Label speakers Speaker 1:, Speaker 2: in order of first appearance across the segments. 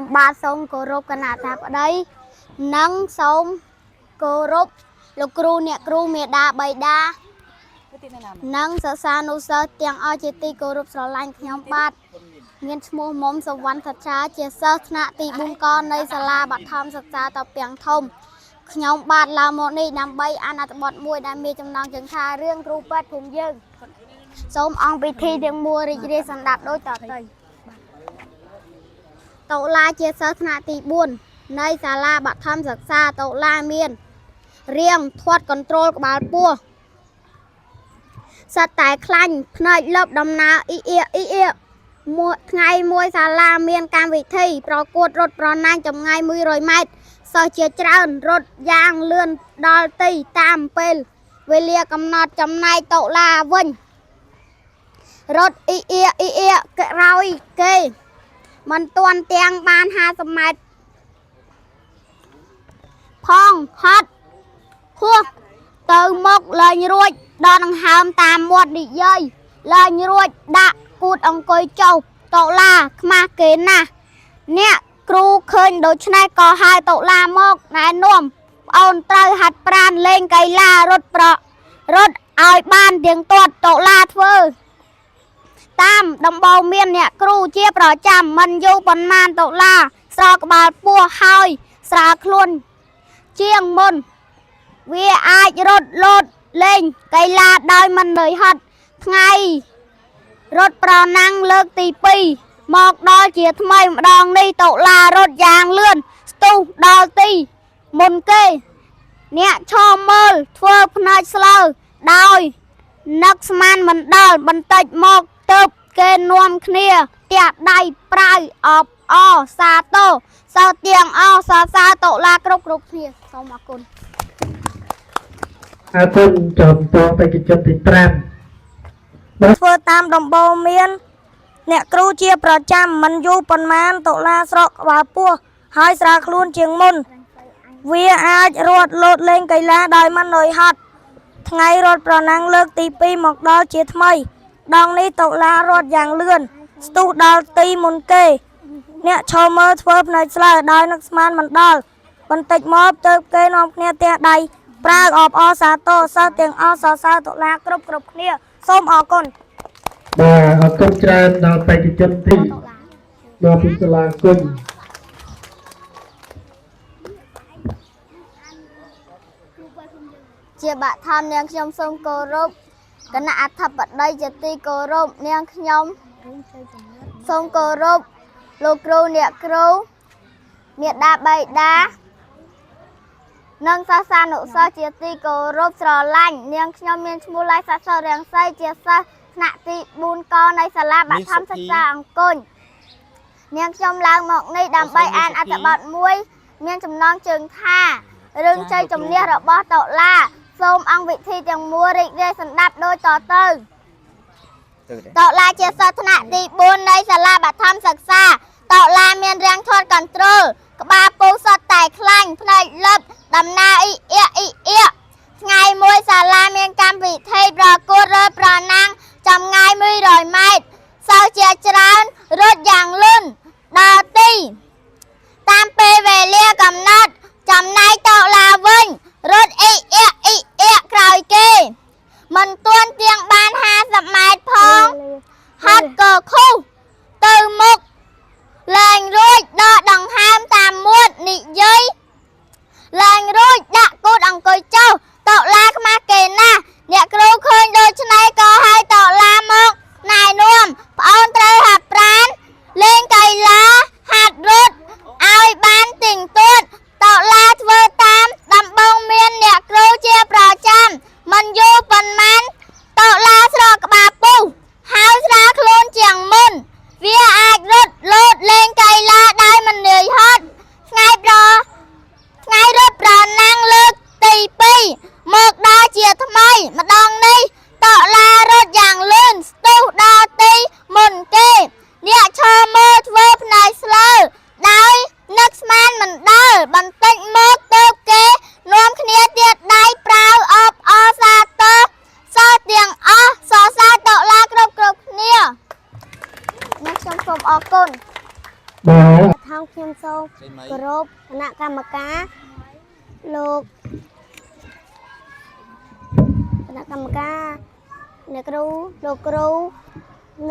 Speaker 1: ba sông cổ rộp cả nạ thạp ở đây nâng sông cổ rộp lục cru nẹ cru mẹ đa bày đa nâng sợ xa nụ sơ tiếng oi chế ti cổ rộp sọ lanh nhóm bát nghiên mô mông sọ văn thật trá chế sơ nạ ti bùn con nơi xa la bạc thăm sạc xa tập piang thông nhóm bát là một này nằm bay ăn ạt bọt mùi đam mê trong nòng chứng tha riêng rù bát phùng dương sông ong bị thi tiếng mua rì rì sẵn đạp đôi tỏ tây tậu la chia sơ nạ tỷ buồn nơi xa la bạc thăm giặc xa tậu la miền riêng thoát control của bà bùa sát tài khanh nơi lớp đầm nào ý ngày mùi xa la miền cam vị thi pro cuột rốt pro nang trong ngày 10 rồi mét sơ chia trơn rốt giang lươn đo tì tam pel về lia cầm nọt trong này tậu la vinh rốt ý rồi kê mình toàn tiền ban 20 mét phong hết thuốc từ một lời ruột đo đằng hàm tam một đi dây lời ruột đã cút ông coi châu tậu la mà kế nè nè cru khơi đối này có hai tậu la một này nuông ông trời hạt pran lên cây la rốt pro rốt ai ban tiếng tuột tậu la thưa tam đồng bào miền nè cru chia pro chăm mình du bần man tậu la sao các bạn bùa hai sao luôn chiêng môn vì ai rốt lột lên cây la đôi mình đời hạt ngày rốt pro năng lược tì pi một đo chia thay mà đòn đi tậu la rốt giang lươn stu đo tì môn kê nè cho mơ thua phơi sờ đôi nắc man mình đo mình tịch một tập kê nuông kia tiệt đầy prai ọp o sa tô sao tiếng o sa tậu la cục kia xong mà côn
Speaker 2: côn chọn toไปกิจติดตาม
Speaker 3: ធ្វើតាមដំបូន្មានអ្នកគ្រូជាប្រចាំមិនយូរប៉ុន្មានតុលាស្រកក្បាលពោះហើយស្រាខ្លួនជាងមុនវាអាចរត់លោតលេងកីឡាដោយមិននឿយហត់ថ្ងៃរត់ប្រណាំងលើកទី2មកដល់ជាថ្មីដងនេះតុលារត់យ៉ាងលឿនស្ទុះដល់ទីមុនគេអ្នកឈរមើលធ្វើផ្នែកស្លើដោយនឹកស្មានមិនដល់បន្តិចមកទៅគេនាំគ្នាទះដៃប្រើអបអសាទរសិស្សទាំងអស់សរសើរតុលាគ្រប់គ្នាសូមអរគុណ
Speaker 2: បាទអរគុណច្រើនដល់បេក្ខជនទីដល់ពីសាលាគុណ
Speaker 1: ជាបាក់ថានាងខ្ញុំសូមគោរពគណៈអធិបតីជាទីគោរពនាងខ្ញុំសូមគោរពលោកគ្រូអ្នកគ្រូមេដាបៃតានិងសាសានុសិស្សជាទីគោរពស្រឡាញ់នាងខ្ញុំមានឈ្មោះឡៃសាសរាំងសីជាសិស្សថ្នាក់ទី4កនៃសាលាបឋមសិក្សាអង្គរនាងខ្ញុំឡើងមកនេះដើម្បីអានអត្ថបទមួយមានចំណងជើងថារឿងជ័យជំនះរបស់តុលាសូមអង្គវិធីទាំងមូលរីករាយសន្តាប់ដូចតទៅតុលាជាសិស្សថ្នាក់ទី4នៃសាលាបឋមសិក្សាតុលាមានរាងធាត់កន្ត្រូលក្បាលពូសតតែខ្លាញ់ផ្នែកលឹបដំណើរថ្ងៃមួយសាលាមានកម្មវិធីប្រកួតរត់ប្រណាំងចម្ងាយ100 ម៉ែត្រសិស្សជាច្រើនរត់យ៉ាងលឿនដល់ទីតាមពេលវេលាកំណត់ចំណែកតុលាវិញរត់ក្រោយគេមិនទាន់ទៀងបាន50 ម៉ែត្រផងហត់ក៏ខុសទៅមុខឡើងរួចដកដង្ហើមតាមមួតនិយាយឡើងរួចដាក់គូតអង្គុយចុះតុលាខ្មាស់គេណាស់អ្នកគ្រូឃើញដូច្នេះក៏ឲ្យតុលាមកណែនាំប្អូនត្រូវហាត់ប្រាណលេងកីឡាហាត់រ សូមគោរពគណៈកម្មការលោកគណៈកម្មការអ្នកគ្រូលោកគ្រូ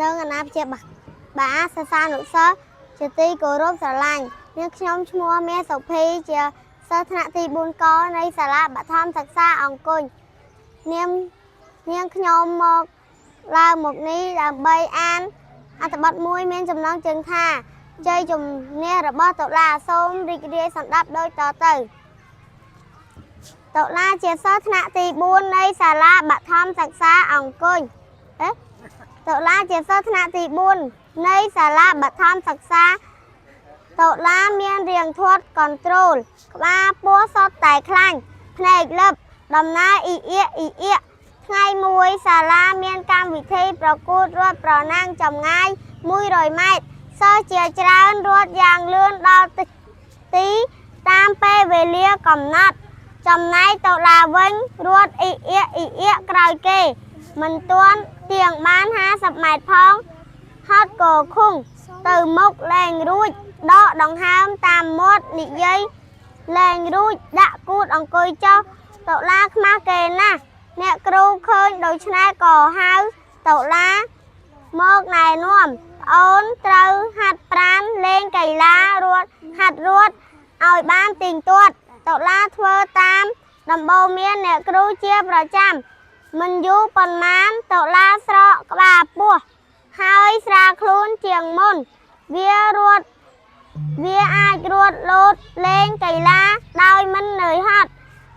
Speaker 1: និងអាណាព្យាបាលសិស្សានុសិស្សជាទីគោរពស្រឡាញ់នាងខ្ញុំឈ្មោះមាសសុភីជាសិស្សថ្នាក់ទី4កនៃសាលាបឋមសិក្សាអង្គរនាងខ្ញុំមកឡើងមកនេះដើម្បីអានអត្ថបទមួយមានចំណងជើងថាជ័យជំនះរបស់តុលាសូមរីករាយសម្ដាប់ដូចតទៅតុលាជាសិស្សថ្នាក់ទី4នៃសាលាបឋមសិក្សាអង្គរតុលាជាសិស្សថ្នាក់ទី4នៃសាលាបឋមសិក្សាតុលាមានរាងធាត់កន្ត្រូលក្បាលពោះសុទ្ធតែខ្លាញ់ភ្នែកលឹបដំណើរអ៊ីអៀកថ្ងៃមួយសាលាមានកម្មវិធីប្រកួតរត់ប្រណាំងចម្ងាយ100ម៉ែត្រសិស្សជាច្រើនរត់យ៉ាងលឿនដល់ទីតាមពេលវេលាកំណត់ចំណែកតុលាវិញរត់អ៊ីអៀកក្រោយគេមិនទាន់ទៀងបាន50ម៉ែត្រផងហត់ក៏ខុងទៅមុខលែងរួចដកដង្ហើមតាមមាត់និយាយលែងរួចដាក់គូតអង្គុយចុះតុលាខ្មាស់គេណាស់អ្នកគ្រូឃើញដូច្នេះក៏ហៅតុលាមកណែនាំអូនត្រូវហាត់ប្រាណលេងកីឡាហាត់រត់ឲ្យបានទៀងទាត់តុលាធ្វើតាមដំបូន្មានអ្នកគ្រូជាប្រចាំមិនយូរប៉ុន្មានតុលាស្រកក្បាលពោះហើយស្រាលខ្លួនជាងមុនវាអាចរត់លោតលេងកីឡាដោយមិននឿយហត់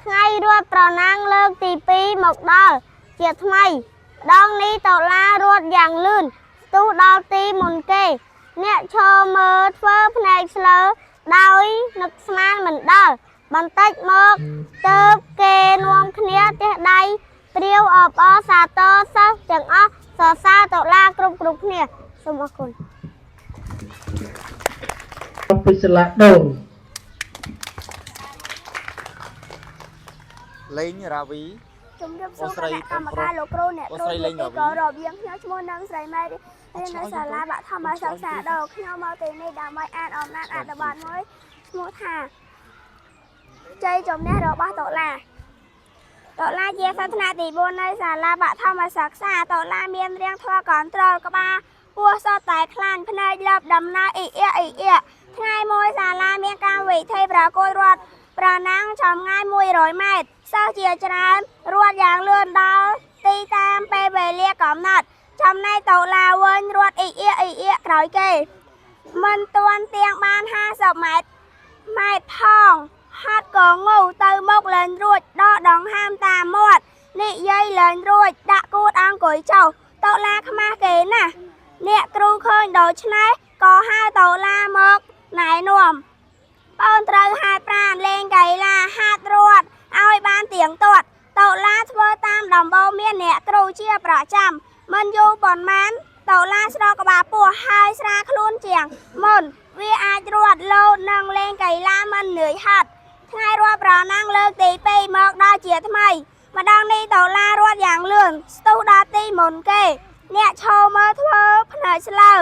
Speaker 1: ថ្ងៃរត់ប្រណាំងលើកទី2មកដល់ជាថ្មីដងនេះតុលារត់យ៉ាងលឿនស្ទុះដល់ទីមុនគេអ្នកឈរមើលធ្វើភ្នែកស្លើដោយនឹកស្មានមិនដល់បន្តិចមកទៅគេនាំគ្នាទះដៃព្រាវអបអរសាទរសិស្សទាំងអស់សរសើរតុលាគ្រប់គ្នាសូមអរគុណ
Speaker 2: ពីសាលាដូង
Speaker 4: លេងរាវី
Speaker 1: ជំរាបសួរគណៈកម្មការលោកគ្រូអ្នកគ្រូទីគោរពយើងខ្ញុំឈ្មោះនាងស្រីម៉ែរៀននៅសាលាបឋមសិក្សាដូងខ្ញុំមកទីនេះដើម្បីអានអំណាចអត្ថបទមួយឈ្មោះថាជ័យជំនះរបស់តុលាជាសិស្សថ្នាក់ទី4នៃសាលាបឋមសិក្សាតុលាមានរាងធរកន្ត្រូលក្បាលពោះសុទ្ធតែខ្លាញ់ភ្នែកលឹបដំណើរអ៊ីអៀកថ្ងៃមួយសាលាមានកម្មវិធីប្រកួតរត់ប្រណាំងចម្ងាយ100ម៉ែត្រសិស្សជាច្រើនរត់យ៉ាងលឿនដល់ទីតាមពេលវេលាកំណត់ចំណែកតុលាវិញរត់អ៊ីអៀកក្រោយគេមិនទាន់ទៀងបាន50ម៉ែត្រផងហត់ក៏ងូទៅមុខលែងរួចដកដង្ហើមតាមមាត់និយាយលែងរួចដាក់គូតអង្គុយចុះតុលាខ្មាស់គេណាស់អ្នកគ្រូឃើញដូច្នេះក៏ហៅតុលាមកណែនាំបងត្រូវហាត់ប្រាណលេងកីឡាហាត់រត់ឲ្យបានទៀងទាត់តុលាធ្វើតាមដំបូន្មានអ្នកគ្រូជាប្រចាំមិនយូរប៉ុន្មានតុលាស្រកក្បាលពោះហើយស្រាលខ្លួនជាងមុនវាអាចរត់លោតនិងលេងកីឡាមិននឿយហត់ថ្ងៃរត់ប្រណាំងលើកទី2មកដល់ជាថ្មីម្ដងនេះតុលារត់យ៉ាងលឿនស្ទុះដល់ទីមុនគេអ្នកឈរមើលធ្វើភ្នែកស្លើ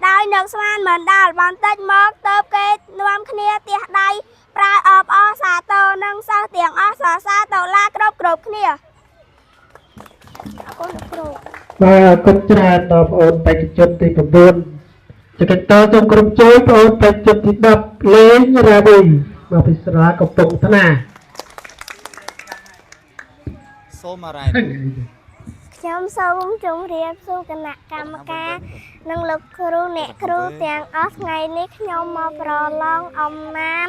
Speaker 1: ដោយនឹកស្មានមិនដល់បន្តិចមកទៅគេនាំគ្នាទះដៃប្រើអបអរសាទរនិងសិស្សទាំងអស់សរសើរតុលាគ្រប់គ្នាអរគុណលោកគ្រូ
Speaker 2: បាទអរគុណច្រើនដល់បងអូនបេក្ខជនទី9ជាកិច្ចតសូមក្រុមជួយបងអូនបេក្ខជនទី10លេងរាវីមកពីសាលាកំពង់ថ្នា
Speaker 4: សូមអរ៉ៃ
Speaker 1: ខ្ញុំសូមជម្រាបសួរគណៈកម្មការនិងលោកគ្រូអ្នកគ្រូទាំងអស់ថ្ងៃនេះខ្ញុំមកប្រឡងអំណាច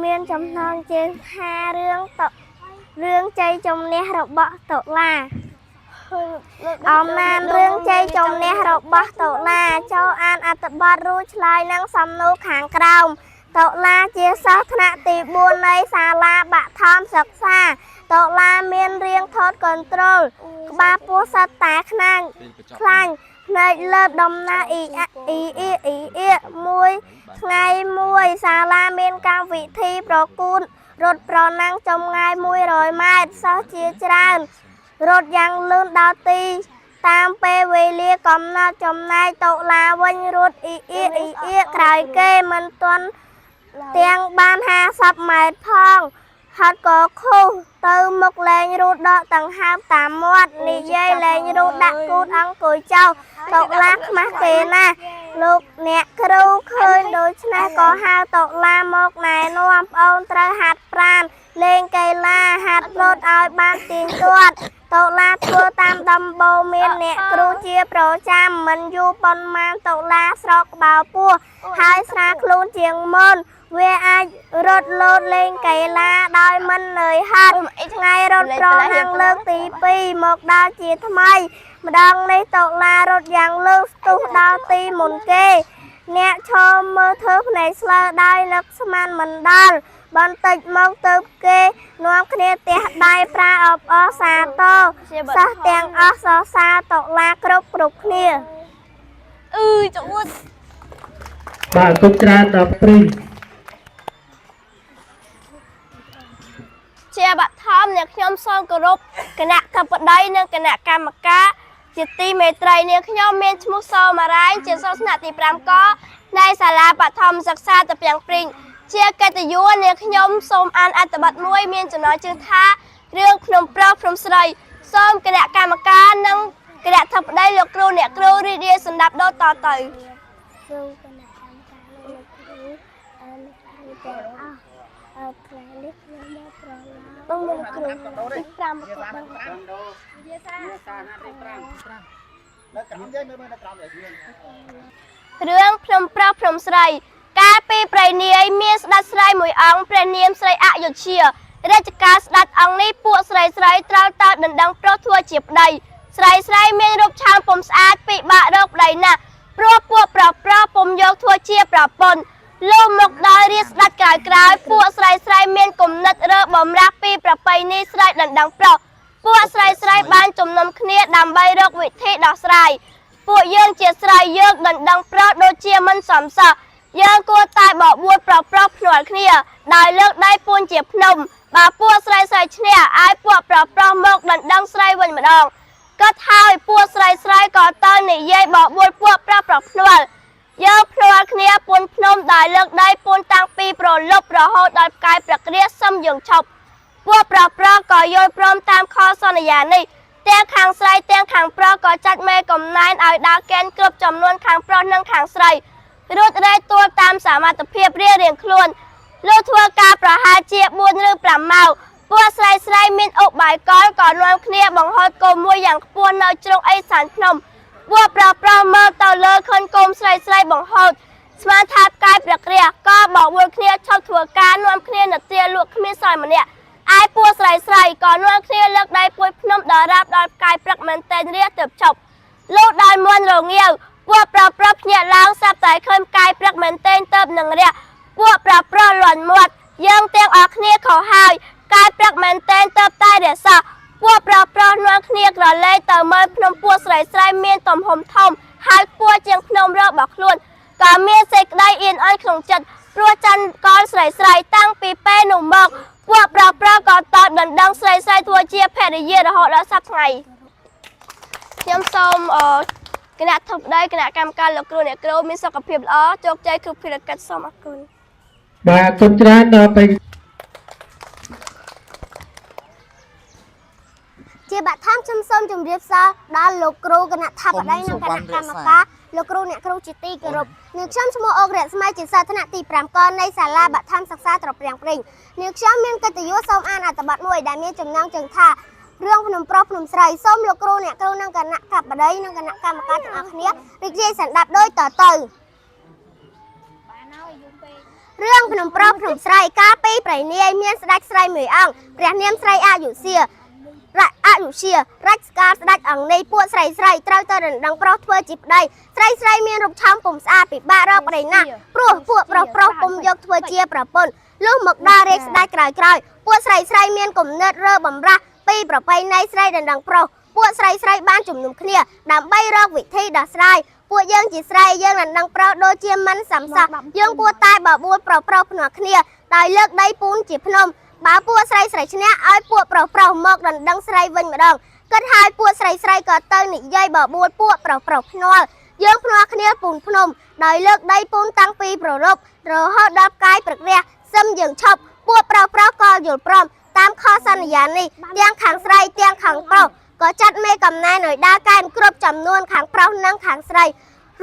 Speaker 1: មានចំណងជើងថារឿងជ័យជំនះរបស់តុលាអំណាចរឿងជ័យជំនះរបស់តុលាចូលអានអត្ថបទរួចឆ្លើយនឹងសំណួរខាងក្រោមតុលាជាសិស្សថ្នាក់ទី4នៃសាលាបឋមសិក្សាតុលាមានរាងថតកន្ត្រូលក្បាលពោះសុទ្ធតែខ្លាញ់ភ្នែកលើដំណើរអ៊ីមួយថ្ងៃមួយសាលាមានកម្មវិធីប្រកួតរត់ប្រណាំងចម្ងាយ100ម៉ែត្រសិស្សជាច្រើនរត់យ៉ាងលឿនដល់ទីតាមពេលវេលាកំណត់ចំណែកតុលាវិញរត់អ៊ីក្រោយគេមិនទាន់
Speaker 3: tiếng ban 50 mét phong hạt có khu từ một lên rút đọ tầng 28 mốt nì dây lên rút đặt cút ăn cùi châu tộc lạc mắc kì nè lúc nẹ kru khơi đối này có 2 tộc la một này nuông ông trời hạt pran lên cây la hạt rốt oi ban tiền tuột tộc la thua tam đâm bầu miên nẹ kru chia pro cham mình du bон man tộc la sọc bào pua hai sạc luôn chiêng môn về ai rốt lột lên cây la đôi mình lời hạt ngay rốt pro năng lương tí pi một đao chia thâm ai mà đang lấy tộc la rốt dạng lương tu đao ti môn kê nẹ cho mơ thớp này sơ đai lực man mình đal bọn tịch mong tớp kê nuông khné tẹt đai pra ọc o xa tô sa tiếng o so xa tộc la krop krop khné chỗ út
Speaker 2: bà cũng ra đọc pri
Speaker 3: chia bạn thom nè nhóm son krop cái nạ thập bật đây nè cái nạ cam mặc cá chỉ ti mê trai nè nhóm men chmuk so mà rai chỉ so nạ ti pram có nay xà la bạn thom giặc xa tập yang pring chia cái tự do nè nhóm xôm an ăn tập bật môi miên cho nói chương tha riêng phồng pro phồng sợi xôm cái nạ cam mặc cá nâng cái nạ thập đây lục kêu nè kêu đi đi sân đạp đôi tò tửរឿងភ្នំប្រោះភ្នំស្រីកាលពីប្រៃនាយមានស្ដេចស្រីមួយអង្គព្រះនាមស្រីអយុធ្យារាជការស្ដេចអង្គនេះពួកស្រីស្រីត្រូវតើដណ្ដឹងប្រុសធ្វើជាប្តីស្រីស្រីមានរូបឆាមពុំស្អាតពិបាករកប្តីណាស់ព្រោះពួកប្រុសប្រុសពុំយកធ្វើជាប្រពន្ធលោកមកដល់រាជស្ដេចក្រោយពួកស្រីស្រីមានគំនិតរើបំរាស់ពីប្រពៃណីស្រីដណ្ដឹងប្រុសពួកស្រីស្រីបានជំនុំគ្នាដើម្បីរកវិធីដោះស្រាយពួកយើងជាស្រីយើងដណ្ដឹងប្រុសដូចជាមិនសមសោះយើងគួរតែបបួលប្រុសប្រុសភ្នាល់គ្នាដោយលើកដៃពួនជាភ្នំបើពួកស្រីស្រីឈ្នះឲ្យពួកប្រុសប្រុសមកដណ្ដឹងស្រីវិញម្ដងគាត់ហើយពួកស្រីស្រីក៏ទៅនិយាយបបួលពួកប្រុសប្រុសភ្នាល់យើងភ្នាល់គ្នាពួនភ្នំដោយលើកដៃពួនតាំងពីប្រលប់រហូតដល់ផ្កាយប្រក្រាសឹមយើងឈប់ពួកប្រុសប្រុសក៏យល់ព្រមតាមខសន្យានេះទាំងខាងស្រីទាំងខាងប្រុសក៏ចាត់មេកំណែនឲ្យដើរកេនគ្រប់ចំនួនខាងប្រុសនិងខាងស្រីរួចរែកទួលតាមសមត្ថភាពរៀងខ្លួនលោកធ្វើការប្រហែលជា4ឬ5ម៉ោងពួកស្រីស្រីមានឧបាយកលក៏នាំគ្នាបង្ហូតគោមមួយយ៉ាងខ្ពស់នៅជ្រុងអេសានភ្នំពួកប្រុសប្រុសមើលទៅលើឃើញគោមស្រីស្រីបង្ហូតស្មានថាផ្កាយប្រក្រាក៏បបួលគ្នាឈប់ធ្វើការនាំគ្នានៅទីលក់គ្មានសល់ម្នាក់ឯពួកស្រីស្រីក៏នាំគ្នាលើកដៃពួយភ្នំដល់រាបដល់ផ្កាយព្រឹកមែនតែនរាទើបឈប់លោកដល់មន់រងាវពួកប្រុសប្រុសភ្ញាក់ឡើងស្រាប់តែឃើញផ្កាយព្រឹកមែនតែនទៅនឹងរះពួកប្រុសប្រុសលាន់មាត់យើងទាំងអស់គ្នាខុសហើយកាយព្រឹកមែនតែនទៅតែរសោះពួកប្រុសប្រុសនាំគ្នាក្រឡេកទៅមើលភ្នំពួកស្រីស្រីមានទំហំធំហើយខ្ពស់ជាងភ្នំរបស់ខ្លួនក៏មានសេចក្តីអៀនអន់ក្នុងចិត្តព្រោះច័ន្ទកលស្រីស្រីតាំងពីពេលនោះមកពួកប្រុសប្រុសក៏តដណ្ដឹងស្រីស្រីធ្វើជាភរិយារហូតដល់សប្តាហ៍ថ្ងៃខ្ញុំសូមគណៈធិបតីគណៈកម្មការលោកគ្រូអ្នកគ្រូមានសុខភាពល្អជោគជ័យគ្រប់ភារកិច្ចសូមអរគុណ
Speaker 2: បាទគុំច្រើនដល់ទៅ
Speaker 1: ជាបឋមខ្ញុំសូមជម្រាបសួរដល់លោកគ្រូគណៈធិបតីនិងគណៈកម្មការលោកគ្រូអ្នកគ្រូជាទីគោរពនាងខ្ញុំឈ្មោះអុករស្មីជាសិស្សថ្នាក់ទី5កនៃសាលាបឋមសិក្សាត្រពាំងព្រេងនាងខ្ញុំមានកិត្តិយសសូមអានអត្ថបទមួយដែលមានចំណងជើងថារឿងភ្នំប្រុសភ្នំស្រីសូមលោកគ្រូអ្នកគ្រូនិងគណៈកបតីនិងគណៈកម្មការទាំងអស់គ្នារីករាយសន្តាប់ដូចតទៅរឿងភ្នំប្រុសភ្នំស្រីកាលពីប្រៃនាយមានស្ដេចស្រីមួយអង្គព្រះនាមស្រីអយុធ្យារាជការស្ដេចអង្គនេះពួកស្រីស្រីត្រូវទៅដណ្ដឹងប្រុសធ្វើជាប្តីស្រីស្រីមានរូបឆោមពុំស្អាតពិបាករកប្តីណាស់ព្រោះពួកប្រុសប្រុសពុំយកធ្វើជាប្រពន្ធលុះមកដល់រាជស្ដេចក្រោយពួកស្រីស្រីមានគំនិតរើបំរាស់ពីប្រពៃណីស្រីដណ្ដឹងប្រុសពួកស្រីស្រីបានជំនុំគ្នាដើម្បីរកវិធីដោះស្រាយពួកយើងជាស្រីយើងដណ្ដឹងប្រុសដូចជាមិនសមសោះយើងគួរតែបបួលប្រុសប្រុសភ្នាល់គ្នាដោយលើកដៃពូនជាភ្នំបើពួកស្រីស្រីឈ្នះឲ្យពួកប្រុសប្រុសមកដណ្ដឹងស្រីវិញម្ដងគិតហើយពួកស្រីស្រីក៏ទៅនិយាយបបួលពួកប្រុសប្រុសភ្នាល់ យើងភ្នាល់គ្នាពូនភ្នំដោយលើកដៃពូនតាំងពីប្ររពរហូតដល់កាយព្រឹករះសឹមយើងឈប់ពួកប្រុសក៏យល់ព្រមតាមខសន្យានេះទាំងខាងស្រីទាំងខាងប្រុសក៏ចាត់មេកំណែឲ្យដើរកែនគ្រប់ចំនួនខាងប្រុសនិងខាងស្រី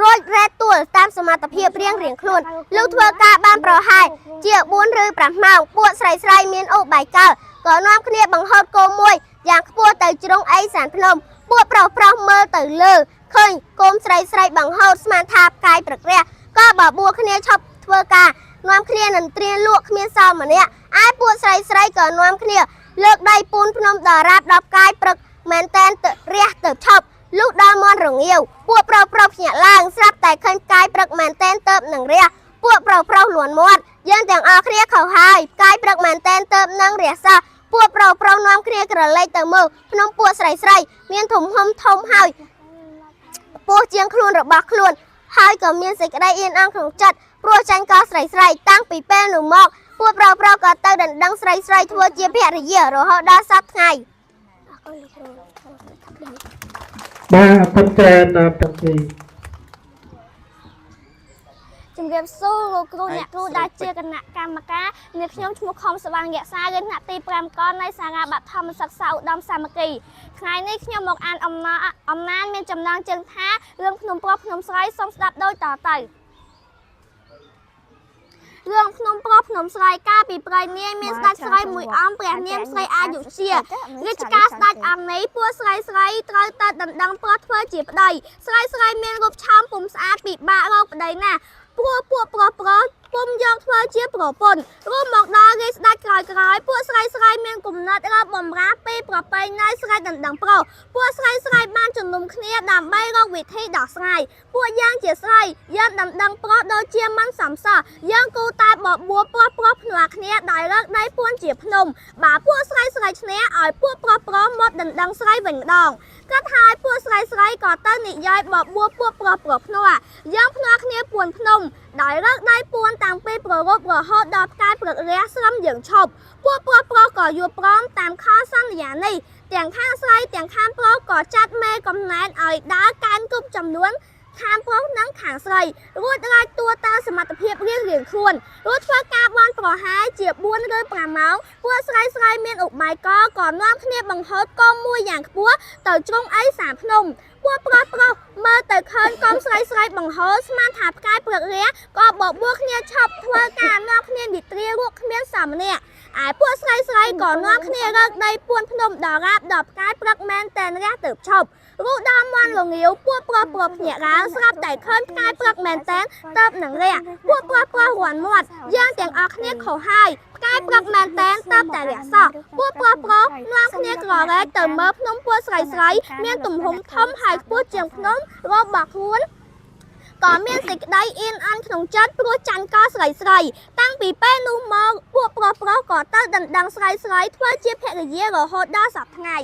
Speaker 1: រួចរែទួលតាមសមត្ថភាពរៀងខ្លួនលុះធ្វើការបានប្រហែលជា4ឬ5ម៉ោងពួកស្រីមានអូបាយកលក៏នាំគ្នាបង្ហូតគោមួយយ៉ាងខ្ពស់ទៅជ្រុងអេសានភ្នំពួកប្រុសមើលទៅលើឃើញកូនស្រីបង្ហូតស្មានថាផ្កាយព្រឹករះក៏បបួលគ្នាឈប់ធ្វើការនាំគ្នានឹងត្រៀនលក់គ្មានសល់ម្នាក់ឯពួកស្រីក៏នាំគ្នាលើកដៃពូនភ្នំដល់រាបដល់ផ្កាយព្រឹកមែនតែនទៅរះទៅឈប់លុះដល់មន់រងាវពួកប្រុសភ្ញាក់ឡើងស្រាប់តែឃើញផ្កាយព្រឹកមែនតែនទៅនឹងរះពួកប្រុសលួនមាត់យើងទាំងអស់គ្នាខុសហើយផ្កាយព្រឹកមែនតែនទៅនឹងរះសោះពួកប្រុសនាំគ្នាក្រឡេកទៅមើលភ្នំពួកស្រីមានធំហើយពោះជាងខ្លួនរបស់ខ្លួនហើយក៏មានសេចក្តីអៀនអង់ក្នុងចិត្តព្រោះចាញ់ក៏ស្រីតាំងពីពេលនោះមកពួកប្រុសក៏ទៅដណ្ដឹងស្រីធ្វើជាភរិយារហូតដល់សប្តាហ៍ថ្ងៃ
Speaker 2: បាទអរគុណច្រើនដល់តាពី
Speaker 1: ជំរាបសួរលោកគ្រូអ្នកគ្រូដែលជាគណៈកម្មការអ្នកខ្ញុំឈ្មោះខំសវាងរក្សារៀនថ្នាក់ទី5កនៃសាលាបឋមសិក្សាឧត្តមសាមគ្គីថ្ងៃនេះខ្ញុំមកអានអំណានមានចំណងជើងថារឿងភ្នំប្រុសភ្នំស្រីសូមស្ដាប់ដូចតទៅរឿងភ្នំប្រុសភ្នំស្រីកាលពីព្រៃនាយមានស្ដេចស្រីមួយអង្គព្រះនាមស្រីអាយុជារាជការស្ដេចអង្គនេះពួកស្រីត្រូវទៅដណ្ដឹងប្រុសធ្វើជាប្តីស្រីមានរូបឆោមពុំស្អាតពិបាករកប្តីណាពួកប្រុសពុំយកធ្វើជាប្រពន្ធរួមមកដល់រាជស្ដេចក្រោយពួកស្រីមានគំនិតរកបំរាពីប្រពៃណីស្រីដណ្ដឹងប្រុសពួកស្រីបានជំនុំគ្នាដើម្បីរកវិធីដោះស្រាយពួកយ៉ាងជាស្រីយើងដណ្ដឹងប្រុសដូចជាមិនសមសោះយើងគូតែបបួលប្រុសភ្នាល់គ្នាដោយរកដៃពួនជាភ្នំបើពួកស្រីឈ្នះឲ្យពួកប្រុសមកដណ្ដឹងស្រីវិញម្ដងគាត់ហើយពួកស្រីក៏ទៅនិយាយបបួលពួកប្រុសភ្នាល់យើងភ្នាល់គ្នាពួនភ្នំដោយរកដៃពួនតាំងពីប្ររពរហូតដល់ផ្កាយព្រឹករះស្រឹមយើងឈប់ពួកប្រុសក៏យល់ព្រមតាមខសន្យានេះទាំងខាងស្រីទាំងខាងប្រុសក៏ចាត់មេកំណែនឲ្យដើរកាន់គ្រប់ចំនួនខាងប្រុសនិងខាងស្រីរួចរាច់តួតាសមត្ថភាពរៀងខ្លួនរួចធ្វើការបានប្រហែលជា4ឬ5ម៉ោងពួកស្រីមានឧបាយកលក៏នាំគ្នាបង្ហូតកុំមួយយ៉ាងខ្ពស់ទៅជ្រុងអេសានភ្នំពួកប្រុសមើលទៅឃើញកុំស្រីបង្ហូតស្មានថាផ្កាយព្រឹករះក៏បបួលគ្នាឈប់ធ្វើការនាំគ្នានិត្រារកគ្មានសល់ម្នាក់ឯពួកស្រីក៏នាំគ្នារកដីពួនភ្នំដល់រាបដល់ផ្កាយព្រឹកមែនតែនរះទៅឈប់រូបដើមមន់រងាវពួកប្រុសភ្ញាក់ឡើងស្រាប់តែឃើញផ្កាយព្រឹកមែនតែនទៅនឹងរះពួកប្រុសរាន់មាត់យ៉ាងទាំងអស់គ្នាខុសហើយផ្កាយព្រឹកមែនតែនទៅតែរះសោះពួកប្រុសនាំគ្នាក្រឡេកទៅមើលភ្នំពួកស្រីមានទំហំធំហើយខ្ពស់ជាងភ្នំរបស់ខ្លួនក៏មានសេចក្តីអៀនអន់ក្នុងចិត្តព្រោះចាញ់ក៏ស្រីតាំងពីពេលនោះមកពួកប្រុសក៏ទៅដណ្ដឹងស្រីធ្វើជាភរិយារហូតដល់សប្តាហ៍ថ្ងៃ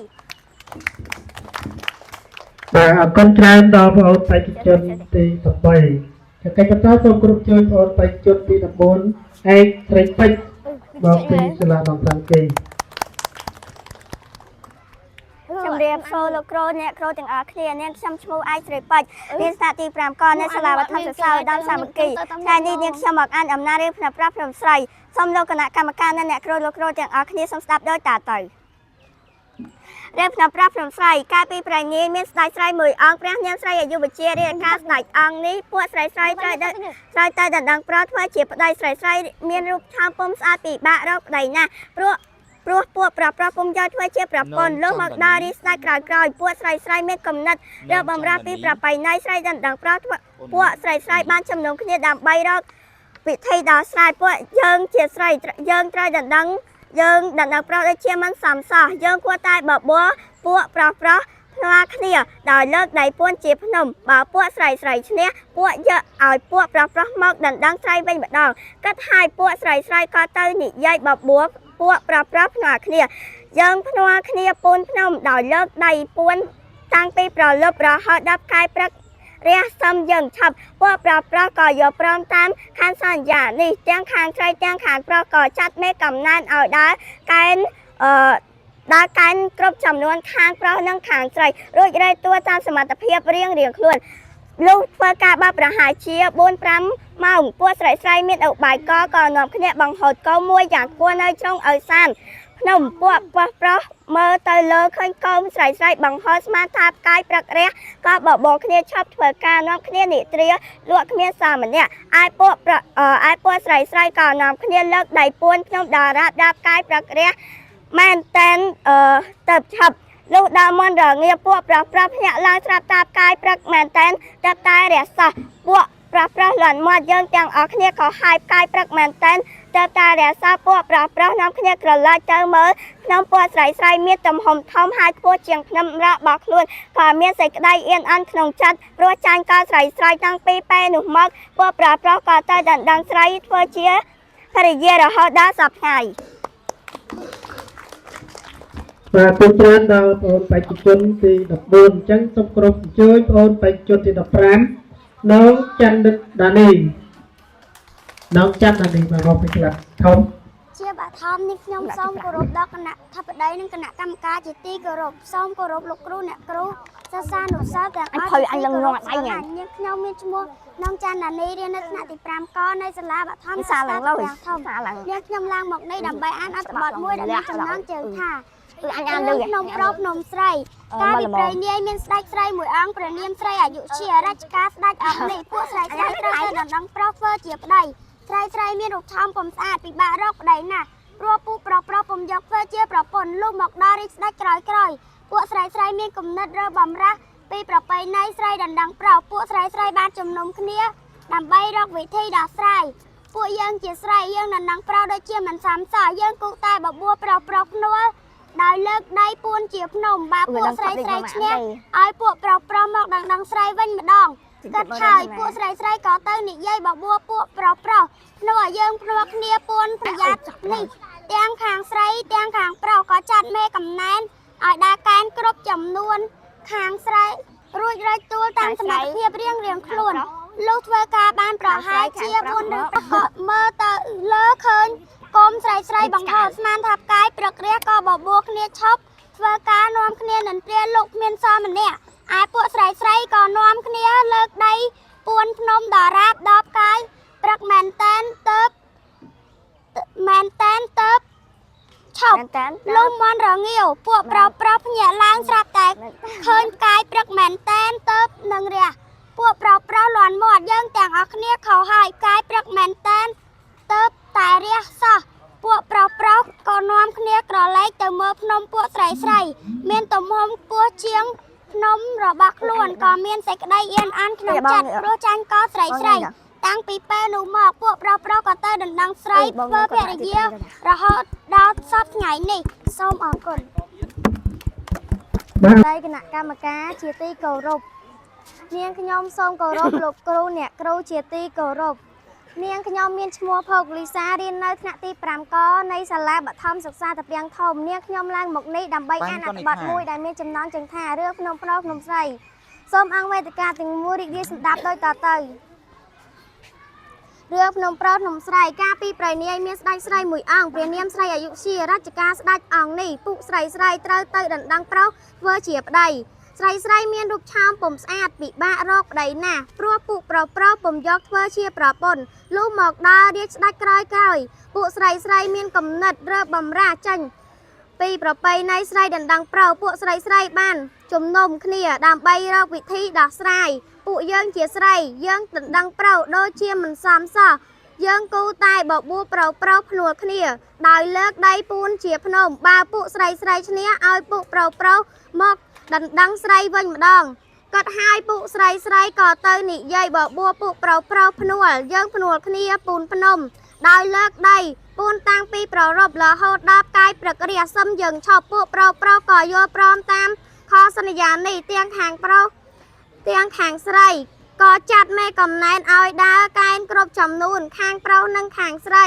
Speaker 2: បាទអរគុណច្រើនដល់បងប្អូនបេក្ខជនទី13កិច្ចបន្តសូមគ្រប់ជួយបងប្អូនបេក្ខជនទី14ឯកស្រីពេជ្រមកពីសាលាដំសាំគី
Speaker 1: ជំរាបសួរលោកគ្រូអ្នកគ្រូទាំងអស់គ្នានាងខ្ញុំឈ្មោះឯកស្រីពេជ្ររៀនថ្នាក់ទី5កនៅសាលាបឋមសិក្សាឧត្តមសាមគ្គីថ្ងៃនេះនាងខ្ញុំមកអានអំណាចរឿងភ្នំប្រុសភ្នំស្រីសូមលោកគណៈកម្មការនិងអ្នកគ្រូលោកគ្រូទាំងអស់គ្នាសូមស្ដាប់ដូចតទៅរឿងភ្នំប្រុសភ្នំស្រីកាលពីព្រៃនាយមានស្ដេចស្រីមួយអង្គព្រះនាមស្រីអាយុវិជារាជការស្ដេចអង្គនេះពួកស្រីត្រូវទៅដណ្ដឹងប្រុសធ្វើជាប្តីស្រីមានរូបឆោមពុំស្អាតពិបាករកប្តីណាស់ព្រោះពួកប្រុសពុំយកធ្វើជាប្រពន្ធលុះមកដល់រីស្ដេចក្រោយពួកស្រីមានគំនិតរកបំរាស់ពីប្រពៃណីស្រីដណ្ដឹងប្រុសពួកស្រីបានជំនុំគ្នាដើម្បីរកវិធីដោះស្រាយពួកយើងជាស្រីយើងត្រូវដណ្ដឹងប្រុសដូចជាមិនសមសោះយើងគួរតែបបួលពួកប្រុសផ្លាគ្នាដោយលើកដៃពួនជាភ្នំបើពួកស្រីឈ្នះពួកយកឲ្យពួកប្រុសមកដណ្ដឹងស្រីវិញម្ដងគិតហើយពួកស្រីក៏ទៅនិយាយបបួលពួកប្រុសភ្នាល់គ្នាយើងភ្នាល់គ្នាពួនភ្នំដោយលើកដៃពួនតាំងពីប្រលប់រហូតដល់ផ្កាយព្រឹករះសឹមយើងឈប់ពួកប្រុសក៏យកព្រមតាមខាងសន្យានេះទាំងខាងស្រីទាំងខាងប្រុសក៏ចាត់មេកំណែនឲ្យដើរកែនគ្រប់ចំនួនខាងប្រុសនិងខាងស្រីរួចរែកតួតាមសមត្ថភាពរៀងខ្លួន
Speaker 3: លោកធ្វើការបើប្រហែលជា 4-5 ម៉ោងពួកស្រីមានឧបាយកក៏នាំគ្នាបង្ហូតកូនមួយយ៉ាងខ្ពស់នៅជ្រុងឪសានភ្នំពួកប្រុសមើលទៅលើឃើញកូនស្រីបង្ហូតស្មានថាផ្កាយព្រឹករះក៏បបោគ្នាឈប់ធ្វើការនាំគ្នានិទ្រាលក់គ្មានសល់ម្នាក់ឯពួកស្រីក៏នាំគ្នាលើកដៃពួនខ្ញុំតារាដល់ផ្កាយព្រឹករះមែនតែនទៅឈប់លុះដល់មុនរងាពួកប្រុសភ្ញាក់ឡើងស្រាប់តាផ្កាយព្រឹកមែនតែនតែរះសោះពួកប្រុសលន់មាត់យើងទាំងអស់គ្នាក៏ហាយផ្កាយព្រឹកមែនតែនតែរះសោះពួកប្រុសនាំគ្នាក្រឡេកទៅមើលក្នុងពួកស្រីមានទំហំធំហើយខ្ពស់ជាងខ្ញុំរបស់ខ្លួនក៏មានសេចក្តីអៀនអន់ក្នុងចិត្តព្រោះចាញ់ក៏ស្រីតាំងពីពេលនោះមកពួកប្រុសក៏ទៅដណ្ដឹងស្រីធ្វើជាភរិយារហូតដល់សព្វថ្ងៃ
Speaker 2: បាទគុំច្រើនដល់បងប្អូនបេក្ខជនទី14អញ្ចឹងសូមគោរពអញ្ជើញបងប្អូនបេក្ខជនទី15น้องចន្ទដានីน้องចន្ទដានីមកមកពីក្លាធំ
Speaker 1: ជាបឋមនេះខ្ញុំសូមគោរពដល់គណៈធិបតីនិងគណៈកម្មការជាទីគោរពសូមគោរពលោកគ្រូអ្នកគ្រូសិស្សានុសិស្សទាំងអស់នាងខ្ញុំមានឈ្មោះน้องចន្ទដានីរៀននៅថ្នាក់ទី5កនៅសាលាបឋមសាលាទាំងធំនាងខ្ញុំឡើងមកនេះដើម្បីអានអត្ថបទមួយដែលមានចំណងជើងថា អញអានលើភ្នំប្រុសភ្នំស្រីកាលពីព្រៃនាយមានស្ដេចស្រីមួយអង្គព្រះនាមស្រីអយុជារាជការស្ដេចអង្គនេះពួកស្រីត្រូវទៅដណ្ដឹងប្រុសធ្វើជាប្តីស្រីមានរូបថមពុំស្អាតពិបាករកប្តីណាស់ព្រោះពូប្រុសពុំយកធ្វើជាប្រពន្ធលុះមកដល់រាជស្ដេចក្រោយពួកស្រីមានគំនិតរើបំរាស់ពីប្រពៃណីស្រីដណ្ដឹងប្រុសពួកស្រីបានជំនុំគ្នាដើម្បីរកវិធីដោះស្រាយពួកយើងជាស្រីយើងដណ្ដឹងប្រុសដូចជាមិនសមសោះយើងគូតែបបួលប្រុសភ្នួល ដោយលើកដៃពួនជាភ្នំបាពួកស្រីឈ្នះឲ្យពួកប្រុសមកដណ្ដឹងស្រីវិញម្ដងគិតហើយពួកស្រីក៏ទៅនិយាយបបួលពួកប្រុសភ្នួឲ្យយើងភ្នួគ្នាពួនប្រយ័ត្ននេះទាំងខាងស្រីទាំងខាងប្រុសក៏ចាត់មេកំណែនឲ្យដើរកែនគ្រប់ចំនួនខាងស្រីរួចរែកទួលតាមសមត្ថភាពរៀងខ្លួនលុះធ្វើការបានប្រហែលជា4 ឬ 5 មើលទៅលើឃើញ កុំស្រីបង្ហោតស្មានថាផ្កាយព្រឹករះក៏បបួលគ្នាឈប់ធ្វើការនាំគ្នានឹងព្រាលោកគ្មានសល់ម្នាក់ឯពួកស្រីក៏នាំគ្នាលើកដៃពួនភ្នំដល់រាបដល់ផ្កាយព្រឹកមែនតែនទៅឈប់លុំមន់រងាវពួកប្រុសភ្ញាក់ឡើងស្រាប់តែឃើញផ្កាយព្រឹកមែនតែនទៅនឹងរះពួកប្រុសលន់មាត់យើងទាំងអស់គ្នាខុសហើយផ្កាយព្រឹកមែនតែនទៅតែរះសោះ ពួកប្រុសក៏នាំគ្នាក្រឡេកទៅមើលភ្នំពួកស្រីមានទំហំខ្ពស់ជាងភ្នំរបស់ខ្លួនក៏មានសេចក្តីអៀនអានក្នុងចិត្តព្រោះចាញ់ក៏ស្រីតាំងពីពេលនោះមកពួកប្រុសក៏ទៅដណ្ដឹងស្រីធ្វើភរិយារហូតដល់សពថ្ងៃនេះសូមអរគុណហើយគណៈកម្មការជាទីគោរពនាងខ្ញុំសូមគោរពលោកគ្រូអ្នកគ្រូជាទីគោរព នាងខ្ញុំមានឈ្មោះភោគលីសារៀននៅថ្នាក់ទី5កនៃសាលាបឋមសិក្សាតាពាំងធំនាងខ្ញុំឡើងមកនេះដើម្បីអានអត្ថបទមួយដែលមានចំណងជើងថារឿងភ្នំប្រុសភ្នំស្រីសូមអង្គវេទិកាទាំងមូលរីករាយស្ដាប់ដោយតទៅរឿងភ្នំប្រុសភ្នំស្រីកាលពីព្រៃនាយមានស្ដេចស្រីមួយអង្គព្រះនាមស្រីអយុជារាជការស្ដេចអង្គនេះពួកស្រីត្រូវទៅដណ្ដឹងប្រុសធ្វើជាប្តី ស្រីមានរូបឆោមពុំស្អាតពិបាករកប្តីណាស់ព្រោះពួកប្រុសពុំយកធ្វើជាប្រពន្ធលុះមកដល់រាជស្ដេចក្រោយពួកស្រីមានកំណត់រើបំរាចាញ់ពីប្រពៃណីស្រីដណ្ដឹងប្រុសពួកស្រីបានជំនុំគ្នាដើម្បីរកវិធីដោះស្រាយពួកយើងជាស្រីយើងដណ្ដឹងប្រុសដូចជាមិនសមសោះយើងគូតែបបួលប្រុសភ្នួលគ្នាដោយលើកដៃពួនជាភ្នំបើពួកស្រីឈ្នះឲ្យពួកប្រុសមក ដណ្ដឹងស្រីវិញម្ដងគាត់ហើយពួកស្រីក៏ទៅនិយាយបបួលពួកប្រុសភ្នួលយើងភ្នួលគ្នាពូនភ្នំដោយលើកដៃពូនតាំងពីប្ររពរហូតដល់កាយព្រឹករះសឹមយើងឈប់ពួកប្រុសក៏យល់ព្រមតាមខសន្យានេះទាំងខាងប្រុសទាំងខាងស្រីក៏ចាត់មេកំណែនឲ្យដើរកែនគ្រប់ចំនួនខាងប្រុសនិងខាងស្រី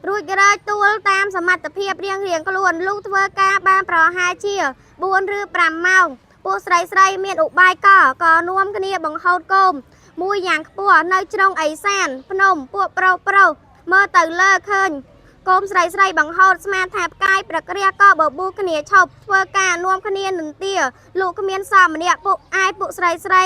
Speaker 1: រួចរើទួលតាមសមត្ថភាពរៀងខ្លួនលុះធ្វើការបានប្រហែលជា 4 ឬ 5 ម៉ោងពួកស្រីមានឧបាយកក៏នាំគ្នាបង្ហូតគោមមួយយ៉ាងខ្ពស់នៅជ្រុងអេសានភ្នំពួកប្រុសមើលទៅលើឃើញគោមស្រីបង្ហូតស្មានថាផ្កាយព្រឹករះក៏បបួលគ្នាឈប់ធ្វើការនាំគ្នានឹងទាលោកគ្មានសមម្នាក់ពួកស្រី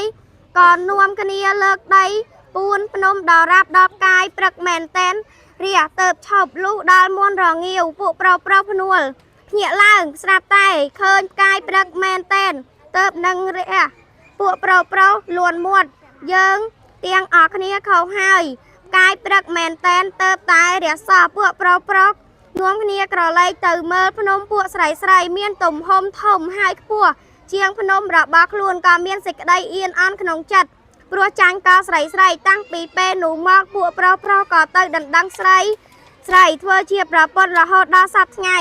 Speaker 1: còn nuông cái nia lợt đấy buôn phnom đỏ rạp đọp cai prật mèn tên rìa tợp chọc lũ đal muôn rò nghiêu phụ pro phnuol nhẹ lang sạp tay khơi cai prật mèn tên tợp nâng rìa phụ pro luồn muột dương tiếng ở cái nia khẩu hai cai prật mèn tên tợp tay rìa sọ phụ pro nuông cái nia cỏ lây từ mơ phnom phụ sải miên tùm hôm thồng hai phụ chiang phnom rạ bạc luôn cả miên dịch đây yên an khổng chặtព្រោះចាញ់ក៏ស្រីតាំងពីពេលនោះមកពួកប្រុសក៏ទៅដណ្ដឹងស្រីធ្វើជាប្រពន្ធរហូតដល់សប្តាហ៍ថ្ងៃ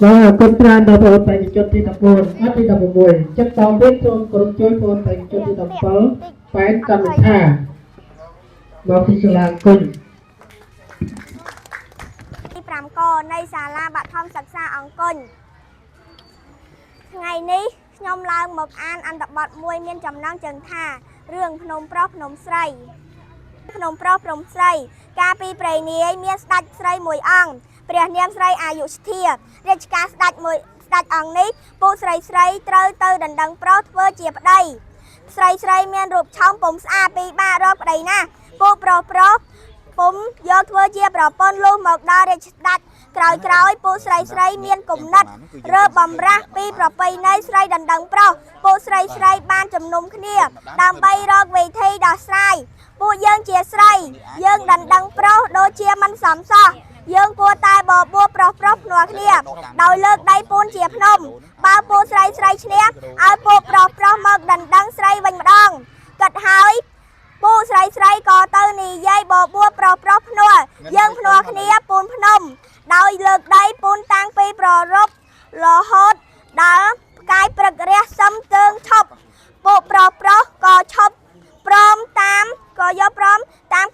Speaker 2: បាទគុណច្រើនដល់បងប្អូនបេក្ខជនទី14អត់ទី16ចិត្តតទៀតសូមគោរពជួយបងប្អូនបេក្ខជនទី17ប៉ែនកម្មវិធីមកពីសាលាគុណ
Speaker 3: ទី5កនៃសាលាបឋមសិក្សាអង្គញថ្ងៃនេះខ្ញុំឡើងមកអានអត្ថបទមួយមានចំណងជើងថារឿងភ្នំប្រុសភ្នំស្រីកាលពីព្រៃនាយមានស្ដេចស្រីមួយអង្គព្រះនាមស្រីអាយុស្ធារាជការស្ដេចអង្គនេះពូស្រីត្រូវទៅដណ្ដឹងប្រុសធ្វើជាប្តីស្រីមានរូបឆោមពុំស្អាតពីបារកប្តីណាពូប្រុសពុំយកធ្វើជាប្រពន្ធលុះមកដល់រាជស្ដេចក្រោយពូស្រីមានគំនិតរើបំរាស់ពីប្រពៃណីស្រីដណ្ដឹងប្រុសពូស្រីបានជំនុំគ្នាដើម្បីរកវិធីដោះស្រាយពួកយើងជាស្រីយើងដណ្ដឹងប្រុសដូចជាមិនសមសោះយើងគួរតែបបួលប្រុសភ្នាល់គ្នាដោយលើកដៃពូនជាភ្នំបើពូស្រីឈ្នះឲ្យពូប្រុសមកដណ្ដឹងស្រីវិញម្ដងគិតហើយពូស្រីក៏ទៅនិយាយបបួលប្រុសភ្នាល់យើងភ្នាល់គ្នាពូនភ្នំដោយលើកដៃពូនតាំងពីប្ររពរហូតដល់ផ្កាយព្រឹករះសឹមទើងឈប់ពួកប្រុសក៏ឈប់ព្រមតាម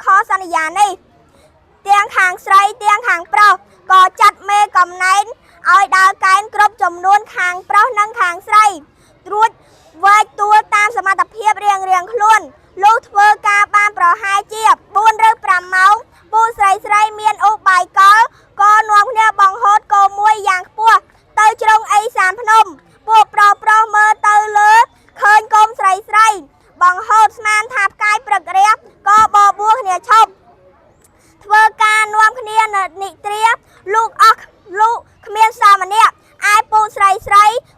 Speaker 3: ខសន្យានេះទាំងខាងស្រីទាំងខាងប្រុសក៏ចាត់មេកំណែនឲ្យដើរកែនគ្រប់ចំនួនខាងប្រុសនិងខាងស្រីត្រួតវែកទួលតាមសមត្ថភាពរៀងខ្លួនលុះធ្វើការបានប្រហែលជា4 ឬ 5 ម៉ោងពូស្រីមានឧបាយកលក៏នាំគ្នាបង្ហូតគោមួយយ៉ាងខ្ពស់ទៅជ្រុងអេសានភ្នំពួកប្រុសមើលទៅលើឃើញកុំស្រីបង្ហូតស្មានថាផ្កាយព្រឹករះក៏បបួលគ្នាឈប់ធ្វើការនាំគ្នានិទ្រាលោកគ្មានសមម្នាក់ឯពូស្រី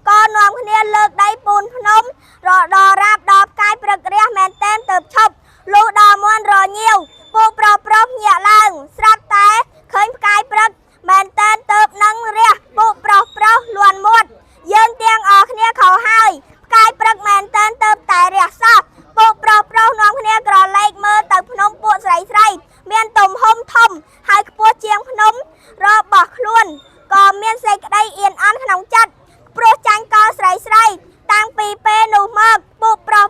Speaker 3: ក៏នាំគ្នាលើកដៃពូនភ្នំរដរាបដល់ផ្កាយព្រឹករះមែនតែនទៅឈប់លុះដល់មន់រញៀវពូប្រុសញាក់ឡើងស្រាប់តែឃើញផ្កាយព្រឹកមែនតែនទៅនឹងរះពូប្រុសលួនមាត់យើងទាំងអស់គ្នាខុសហើយផ្កាយព្រឹកមែនតែនទៅតែរះសោះពូប្រុសនាំគ្នាក្រឡេកមើលទៅភ្នំពួកស្រីមានទំហំធំហើយខ្ពស់ជាងភ្នំរបស់ខ្លួនក៏មានសេចក្តីអៀនអន់ក្នុងចិត្តព្រោះចាញ់កលស្រីតាំងពីពេលនោះមកពូប្រុស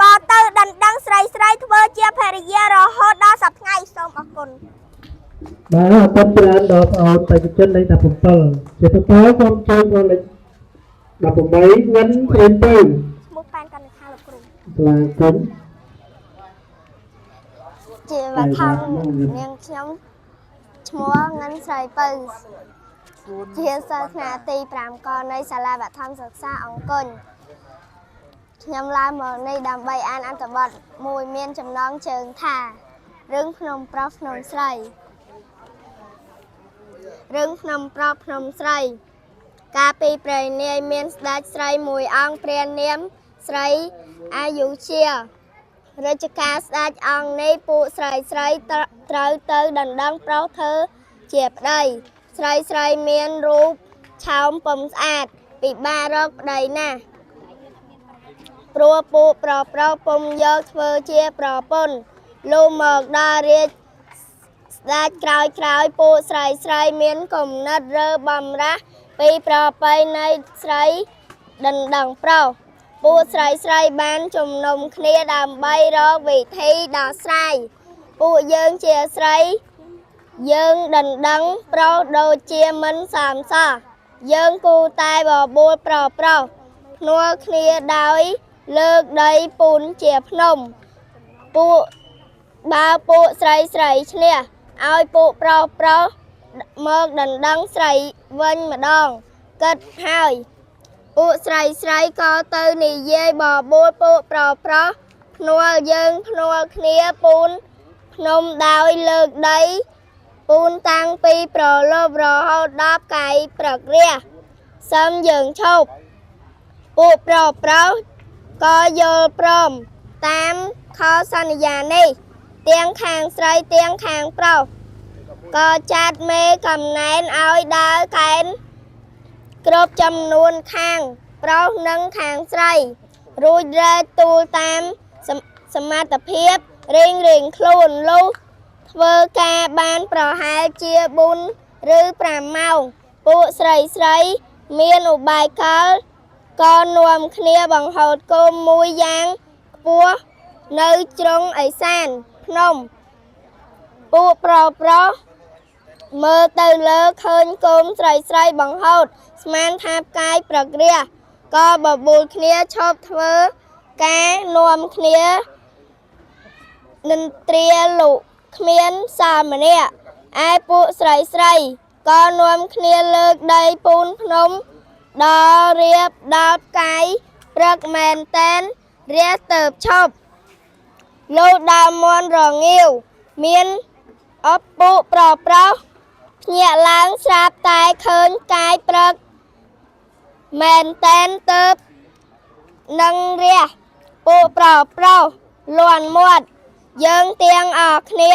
Speaker 3: ក៏ទៅដណ្ដឹងស្រីធ្វើជាភរិយារហូតដល់សប្តាហ៍ថ្ងៃសូមអរគុណ
Speaker 2: បាទអរគុណច្រើនដល់បងប្អូនបេក្ខជនលេខ17ជាបន្តសូមចូលមកលេខ18វិនព្រៀនទៅ
Speaker 3: ឈ្មោះប៉ែនកម្មវិធីលោកគ្រូ
Speaker 2: សាលាគុណ
Speaker 1: ជាបឋមនាងខ្ញុំឈ្មោះងិនស្រីពៅជាសិស្សថ្នាក់ទី5កនៃសាលាបឋមសិក្សាអង្គញខ្ញុំឡើងមកនេះដើម្បីអានអត្ថបទមួយមានចំណងជើងថារឿងភ្នំប្រុសភ្នំស្រីរឿងភ្នំប្រុសភ្នំស្រីកាលពីព្រៃនាយមានស្ដេចស្រីមួយអង្គព្រះនាមស្រីអាយុជារាជការស្ដេចអង្គនេះពួកស្រីត្រូវទៅដណ្ដឹងប្រុសធ្វើជាប្តីស្រីមានរូបឆោមពុំស្អាតពិបាករកប្តីណាស់ព្រោះពួកប្រុសពុំយកធ្វើជាប្រពន្ធលុះមកដល់រាជស្ដេចក្រោយពួកស្រីមានគំនិតរើបំរាស់ពីប្រពៃណីស្រីដណ្ដឹងប្រុសពួកស្រីបានជំនុំគ្នាដើម្បីរកវិធីដោះស្រាយពួកយើងជាស្រីយើងដណ្ដឹងប្រុសដូចជាមិនសមសោះយើងគូតែបបួលប្រុសភ្នាល់គ្នាដោយលើកដីពូនជាភ្នំបើពួកស្រីឈ្នះឲ្យពួកប្រុសមកដណ្ដឹងស្រីវិញម្ដងគិតហើយ ពួកស្រីក៏ទៅនិយាយបបួលពួកប្រុសភ្នាល់យើងភ្នាល់គ្នាពូនភ្នំដោយលើកដីពូនតាំងពីប្រលប់រហូតដល់កាយព្រឹករះសឹមយើងឈប់ពួកប្រុសក៏យល់ព្រមតាមខសន្យានេះទាំងខាងស្រីទាំងខាងប្រុសក៏ចាត់មេកំណែនឲ្យដើរកែនគ្រប់ចំនួនខាងប្រុសនិងខាងស្រីរួចរែកទូលតាមសមត្ថភាពរៀងខ្លួនលុះធ្វើការបានប្រហែលជា4 ឬ 5 ម៉ោងពួកស្រីមានឧបាយកលក៏នាំគ្នាបង្ហូតគោមមួយយ៉ាងខ្ពស់នៅជ្រុងឦសានភ្នំពួកប្រុសមើលទៅលើឃើញគោមស្រីបង្ហូតស្មានថាផ្កាយព្រឹករះក៏បបួលគ្នាឈប់ធ្វើការនាំគ្នានិន្ទ្រាលុគ្មានសាម្នាក់ឯពួកស្រីក៏នាំគ្នាលើកដីពូនភ្នំដល់រៀបដល់ផ្កាយព្រឹកមែនតែនរះទៅឈប់លុះដល់មន់រងាវមានអបពួកប្រុសភ្ញាក់ឡើងស្រាប់តែឃើញកាយព្រឹកមែនតែនទៅនឹងរះពួកប្រុសលន់មាត់យើងទាំងអស់គ្នា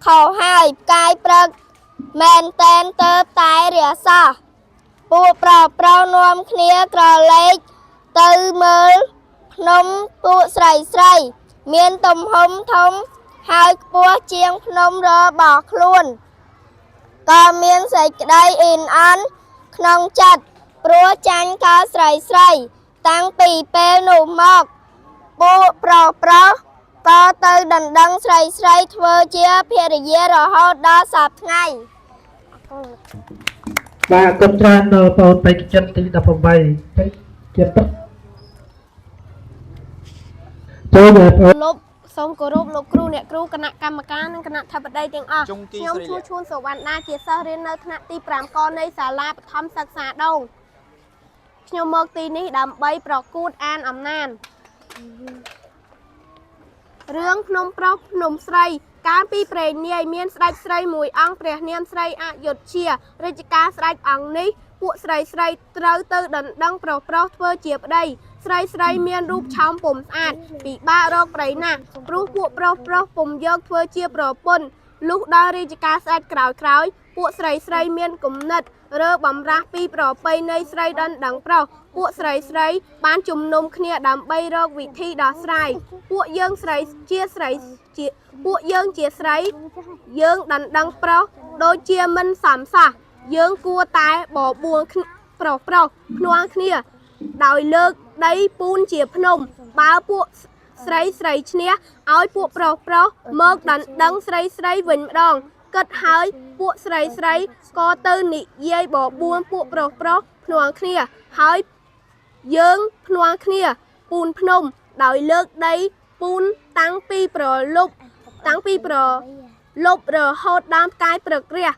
Speaker 1: ខុសហើយផ្កាយព្រឹកមែនតែនទៅតែរះសោះពួកប្រុសនាំគ្នាក្រឡេកទៅមើលភ្នំពួកស្រីមានទំហំធំហើយខ្ពស់ជាងភ្នំរបស់ខ្លួនក៏មានសេចក្តីអ៊ីនអន់ក្នុងចិត្តព្រោះចាញ់កោស្រីតាំងពីពេលនោះមកពួកប្រុសក៏ទៅដណ្ដឹងស្រីធ្វើជាភរិយារហូតដល់សព្វថ្ងៃ
Speaker 2: បាទគុំច្រើនដល់បងបេក្ខជនទី18ទៅជាទឹកចូលមកបង
Speaker 5: សូមគោរពលោកគ្រូអ្នកគ្រូគណៈកម្មការនិងគណៈធិបតីទាំងអស់ខ្ញុំឈ្មោះឈួនសុវណ្ណាជាសិស្សរៀននៅថ្នាក់ទី5កនៃសាលាបឋមសិក្សាដងខ្ញុំមកទីនេះដើម្បីប្រកួតអានអំណានរឿងភ្នំប្រុសភ្នំស្រីកាលពីព្រេងនាយមានស្ដេចស្រីមួយអង្គព្រះនាមស្រីអយុធ្យារាជការស្ដេចអង្គនេះពួកស្រីត្រូវទៅដណ្ដឹងប្រុសធ្វើជាប្តីស្រីមានរូបឆោមពុំស្អាតពិបាករកប្តីណាស់ព្រោះពួកប្រុសពុំយកធ្វើជាប្រពន្ធលុះដល់រាជការស្ដេចក្រោយពួកស្រីមានគំនិតរើបំរាស់ពីប្រពៃណីស្រីដណ្ដឹងប្រុសពួកស្រីបានជំនុំគ្នាដើម្បីរកវិធីដោះស្រាយពួកយើងជាស្រីយើងដណ្ដឹងប្រុសដូចជាមិនសមសោះយើងគួរតែបបួលប្រុសភ្នាល់គ្នាដោយលើកដីពូនជាភ្នំបើពួកស្រីឈ្នះឲ្យពួកប្រុសមកដណ្ដឹងស្រីវិញម្ដងគិតហើយពួកស្រីក៏ទៅនិយាយបបួលពួកប្រុសភ្នាល់គ្នាហើយយើងភ្នាល់គ្នាពូនភ្នំដោយលើកដីពូនតាំងពីប្រលប់រហូតដល់ផ្កាយព្រឹករះ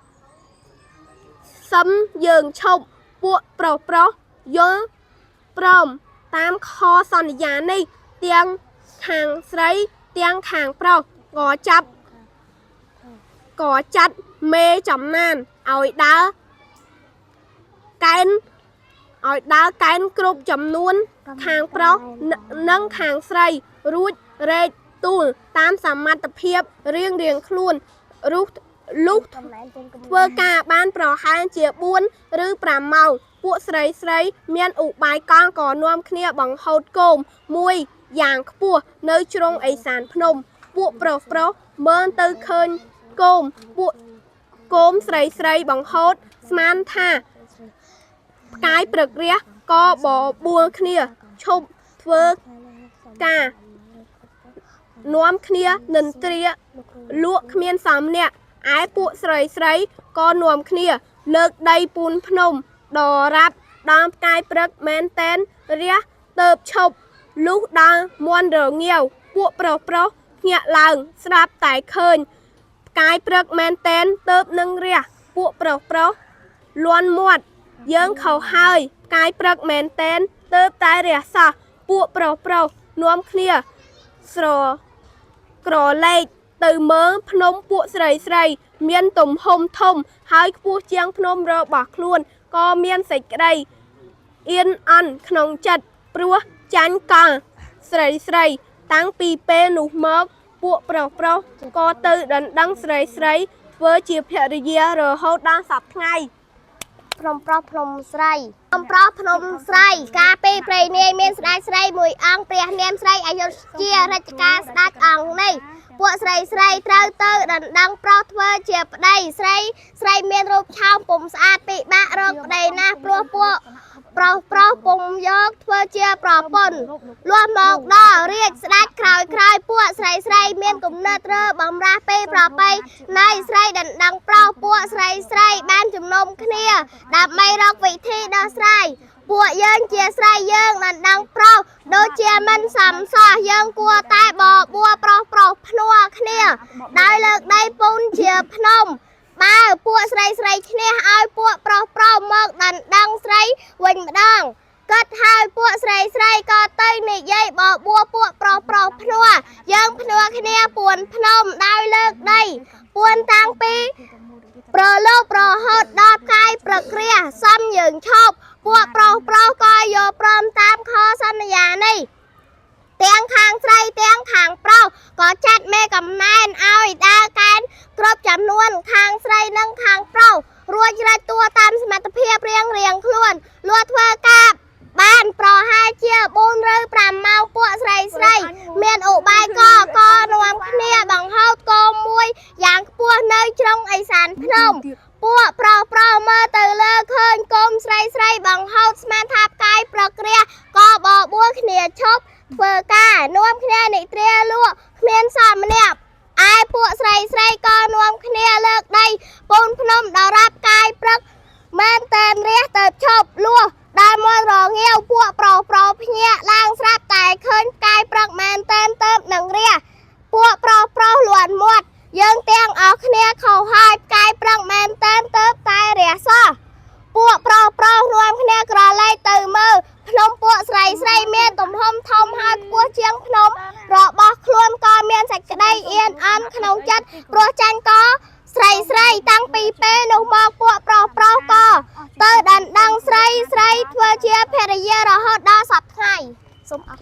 Speaker 5: សឹមយើងឈប់ពួកប្រុសយល់ព្រមតាមខសន្យានេះទាំងខាងស្រីទាំងខាងប្រុសក៏ចាត់មេចំណានឲ្យដើរកែនគ្រប់ចំនួនខាងប្រុសនិងខាងស្រីរួចរែកទូលតាមសមត្ថភាពរៀងខ្លួនលុះធ្វើការបានប្រហែលជា4 ឬ 5 ម៉ោងពួកស្រីមានឧបាយកលក៏នាំគ្នាបង្ហូតគោមមួយយ៉ាងខ្ពស់នៅជ្រុងឦសានភ្នំពួកប្រុសមើលទៅឃើញគោមស្រីបង្ហូតស្មានថាផ្កាយព្រឹករះក៏បបួលគ្នាឈប់ធ្វើការនាំគ្នានិន្ទ្រាលក់គ្មានសមអ្នកឯពួកស្រីក៏នាំគ្នាលើកដីពូនភ្នំដល់រាប់ដល់ផ្កាយព្រឹកមែនតែនរះទៅឈប់លុះដល់មន់រងាវពួកប្រុសភ្ញាក់ឡើងស្រាប់តែឃើញផ្កាយព្រឹកមែនតែនទៅនឹងរះពួកប្រុសលន់មាត់យើងខុសហើយផ្កាយព្រឹកមែនតែន ទៅតែរះសោះពួកប្រុសនាំគ្នាស្រក្រឡេកទៅមើលភ្នំពួកស្រីមានទំហំធំហើយខ្ពស់ជាងភ្នំរបស់ខ្លួនក៏មានសេចក្តីអៀនអន់ក្នុងចិត្តព្រោះចាញ់កលស្រីតាំងពីពេលនោះមកពួកប្រុសក៏ទៅដណ្ដឹងស្រីធ្វើជាភរិយារហូតដល់សព្វថ្ងៃ
Speaker 1: ភ្នំប្រុសភ្នំស្រីកាលពេលព្រៃនាយមានស្ដេចស្រីមួយអង្គព្រះនាមស្រីអយុធ្យារជ្ជកាស្ដេចអង្គនេះពួកស្រីត្រូវទៅដណ្ដឹងប្រុសធ្វើជាប្តីស្រីមានរូបឆោមពុំស្អាតពិបាករកប្តីណាស់ព្រោះពួកប្រុសពុំយកធ្វើជាប្រពន្ធលាស់មកដល់រាជស្ដេចក្រោយពួកស្រីមានគំនិតរើបំរាស់ពេលប្រពៃណៃស្រីដណ្ដឹងប្រុសពួកស្រីបានជំនុំគ្នាដើម្បីរកវិធីដោះស្រាយពួកយើងជាស្រីយើងដណ្ដឹងប្រុសដូចជាមិនសមសោះយើងគួរតែបបួប្រុសភ្នួគ្នាដោយលើកដៃពូនជាភ្នំបើពួកស្រីឈ្នះឲ្យពួកប្រុសមកដណ្ដឹងស្រីវិញម្ដងគិតហើយពួកស្រីក៏ទៅនិយាយបបួពួកប្រុសភ្នួយើងភ្នួគ្នាពួនភ្នំដោយលើកដៃពួនតាំងពីប្រឡូកប្រហូតដល់កាយប្រគ្រាសំយើងឈប់ពួកប្រុសក៏យកព្រមតាមខសន្យានេះទាំងខាងស្រីទាំងខាងប្រុសក៏ចាត់មេកំណែនឲ្យដើរកែនគ្រប់ចំនួនខាងស្រីនិងខាងប្រុសរួចរែកតួតាមសមត្ថភាពរៀងខ្លួនលួធ្វើការបានប្រហែលជា4 ឬ 5 ម៉ោងពួកស្រីមានឧបាយកនាំគ្នាបង្ហូតគោមួយយ៉ាងខ្ពស់នៅជ្រុងឥសានភ្នំពួកប្រុសមើលទៅលើឃើញកុំស្រីបង្ហូតស្មានថាផ្កាយប្រគ្រាក៏បបួលគ្នាឈប់ធ្វើការនាំគ្នានិទ្រាលក់គ្មានសល់ម្នាក់ឯពួកស្រីក៏នាំគ្នាលើកដៃពូនភ្នំដល់រាប់កាយព្រឹកមែនតែនរះទៅឈប់លក់ដល់មករងាវពួកប្រុសភ្ញាក់ឡើងស្រាប់តែឃើញផ្កាយព្រឹកមែនតែនទៅនឹងរះពួកប្រុសលាន់មាត់យើងទាំងអស់គ្នាខុសហើយផ្កាយព្រឹកមែនតែនទៅតែរះសោះពួកប្រុសនាំគ្នាក្រឡេកទៅមើលភ្នំពួកស្រីមានទំហំធំហើយខ្ពស់ជាងភ្នំរបស់ខ្លួនក៏មានសេចក្តីអៀនអន់ក្នុងចិត្តព្រោះចាញ់កស្រីតាំងពីពេលនោះមកពួកប្រុសក៏ទៅដណ្ដឹងស្រីធ្វើជាភរិយារហូតដល់សព្វថ្ងៃសូមអរ